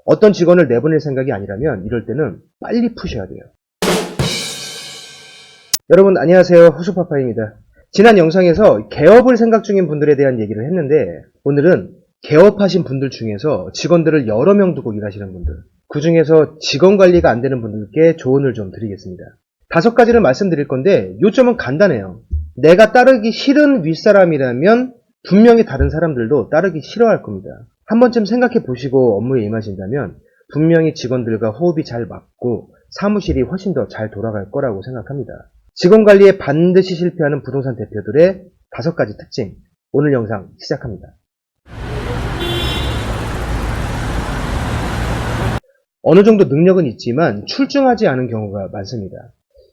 어떤 직원을 내보낼 생각이 아니라면 이럴 때는 빨리 푸셔야 돼요. 여러분 안녕하세요. 호수파파입니다. 지난 영상에서 개업을 생각 중인 분들에 대한 얘기를 했는데 오늘은 개업하신 분들 중에서 직원들을 여러 명 두고 일하시는 분들, 그 중에서 직원 관리가 안 되는 분들께 조언을 좀 드리겠습니다. 5가지를 말씀드릴 건데 요점은 간단해요. 내가 따르기 싫은 윗사람이라면 분명히 다른 사람들도 따르기 싫어할 겁니다. 한 번쯤 생각해 보시고 업무에 임하신다면 분명히 직원들과 호흡이 잘 맞고 사무실이 훨씬 더 잘 돌아갈 거라고 생각합니다. 직원 관리에 반드시 실패하는 부동산 대표들의 5가지 특징, 오늘 영상 시작합니다. 어느 정도 능력은 있지만 출중하지 않은 경우가 많습니다.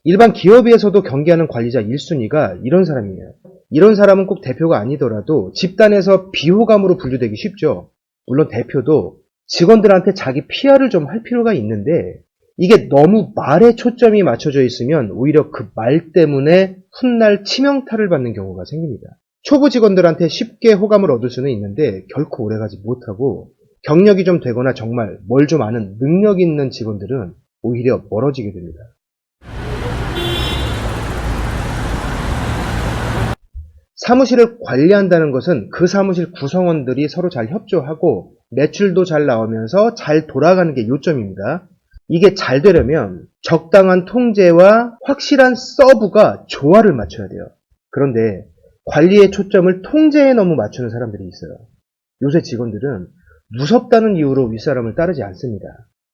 일반 기업에서도 경기하는 관리자 1순위가 이런 사람이에요. 이런 사람은 꼭 대표가 아니더라도 집단에서 비호감으로 분류되기 쉽죠. 물론 대표도 직원들한테 자기 PR을 좀 할 필요가 있는데 이게 너무 말에 초점이 맞춰져 있으면 오히려 그 말 때문에 훗날 치명타를 받는 경우가 생깁니다. 초보 직원들한테 쉽게 호감을 얻을 수는 있는데 결코 오래가지 못하고 경력이 좀 되거나 정말 뭘 좀 아는 능력 있는 직원들은 오히려 멀어지게 됩니다. 사무실을 관리한다는 것은 그 사무실 구성원들이 서로 잘 협조하고 매출도 잘 나오면서 잘 돌아가는 게 요점입니다. 이게 잘 되려면 적당한 통제와 확실한 서브가 조화를 맞춰야 돼요. 그런데 관리의 초점을 통제에 너무 맞추는 사람들이 있어요. 요새 직원들은 무섭다는 이유로 윗사람을 따르지 않습니다.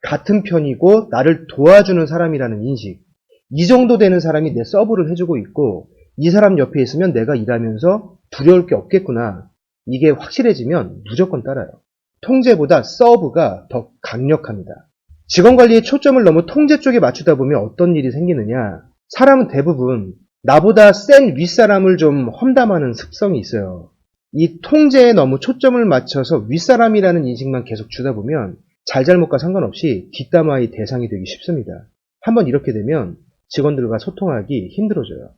같은 편이고 나를 도와주는 사람이라는 인식, 이 정도 되는 사람이 내 서브를 해주고 있고 이 사람 옆에 있으면 내가 일하면서 두려울 게 없겠구나, 이게 확실해지면 무조건 따라요. 통제보다 서브가 더 강력합니다. 직원 관리의 초점을 너무 통제 쪽에 맞추다 보면 어떤 일이 생기느냐, 사람은 대부분 나보다 센 윗사람을 좀 험담하는 습성이 있어요. 이 통제에 너무 초점을 맞춰서 윗사람이라는 인식만 계속 주다 보면 잘잘못과 상관없이 뒷담화의 대상이 되기 쉽습니다. 한번 이렇게 되면 직원들과 소통하기 힘들어져요.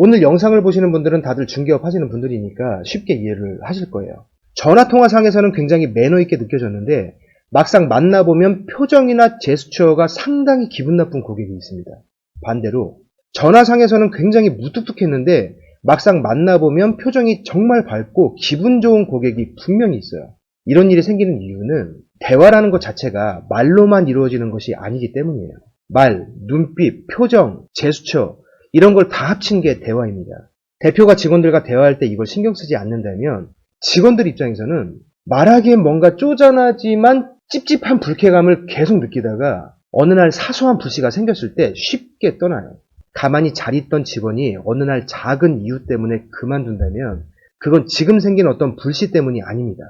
오늘 영상을 보시는 분들은 다들 중개업 하시는 분들이니까 쉽게 이해를 하실 거예요. 전화통화상에서는 굉장히 매너 있게 느껴졌는데 막상 만나보면 표정이나 제스처가 상당히 기분 나쁜 고객이 있습니다. 반대로 전화상에서는 굉장히 무뚝뚝했는데 막상 만나보면 표정이 정말 밝고 기분 좋은 고객이 분명히 있어요. 이런 일이 생기는 이유는 대화라는 것 자체가 말로만 이루어지는 것이 아니기 때문이에요. 말, 눈빛, 표정, 제스처 이런 걸 다 합친 게 대화입니다. 대표가 직원들과 대화할 때 이걸 신경 쓰지 않는다면 직원들 입장에서는 말하기엔 뭔가 쪼잔하지만 찝찝한 불쾌감을 계속 느끼다가 어느 날 사소한 불씨가 생겼을 때 쉽게 떠나요. 가만히 잘 있던 직원이 어느 날 작은 이유 때문에 그만둔다면 그건 지금 생긴 어떤 불씨 때문이 아닙니다.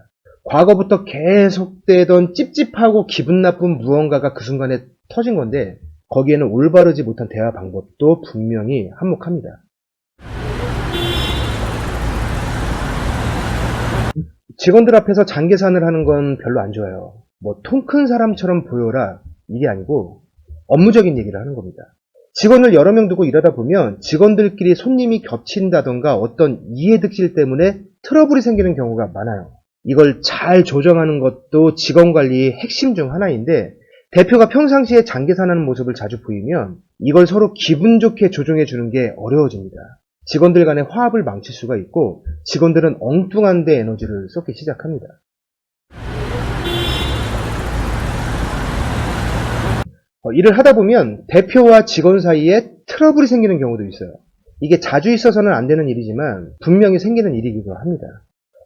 과거부터 계속되던 찝찝하고 기분 나쁜 무언가가 그 순간에 터진 건데 거기에는 올바르지 못한 대화 방법도 분명히 한몫합니다. 직원들 앞에서 장계산을 하는 건 별로 안 좋아요. 통 큰 사람처럼 보여라, 이게 아니고 업무적인 얘기를 하는 겁니다. 직원을 여러 명 두고 일하다 보면 직원들끼리 손님이 겹친다던가 어떤 이해득실 때문에 트러블이 생기는 경우가 많아요. 이걸 잘 조정하는 것도 직원 관리의 핵심 중 하나인데 대표가 평상시에 장계산하는 모습을 자주 보이면 이걸 서로 기분 좋게 조정해 주는 게 어려워집니다. 직원들 간의 화합을 망칠 수가 있고 직원들은 엉뚱한 데 에너지를 쏟기 시작합니다. 일을 하다 보면 대표와 직원 사이에 트러블이 생기는 경우도 있어요. 이게 자주 있어서는 안 되는 일이지만 분명히 생기는 일이기도 합니다.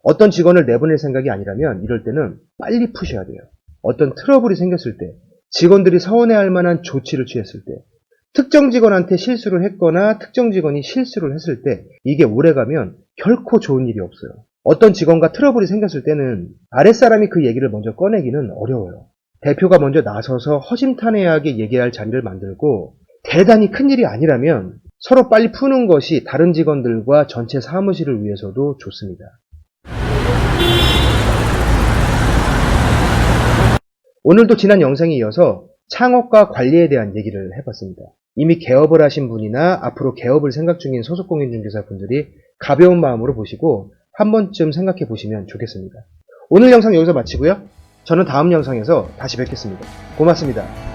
어떤 직원을 내보낼 생각이 아니라면 이럴 때는 빨리 푸셔야 돼요. 어떤 트러블이 생겼을 때, 직원들이 서운해할 만한 조치를 취했을 때, 특정 직원한테 실수를 했거나 특정 직원이 실수를 했을 때 이게 오래가면 결코 좋은 일이 없어요. 어떤 직원과 트러블이 생겼을 때는 아랫사람이 그 얘기를 먼저 꺼내기는 어려워요. 대표가 먼저 나서서 허심탄회하게 얘기할 자리를 만들고 대단히 큰 일이 아니라면 서로 빨리 푸는 것이 다른 직원들과 전체 사무실을 위해서도 좋습니다. 오늘도 지난 영상에 이어서 창업과 관리에 대한 얘기를 해봤습니다. 이미 개업을 하신 분이나 앞으로 개업을 생각 중인 소속공인중개사 분들이 가벼운 마음으로 보시고 한 번쯤 생각해 보시면 좋겠습니다. 오늘 영상 여기서 마치고요. 저는 다음 영상에서 다시 뵙겠습니다. 고맙습니다.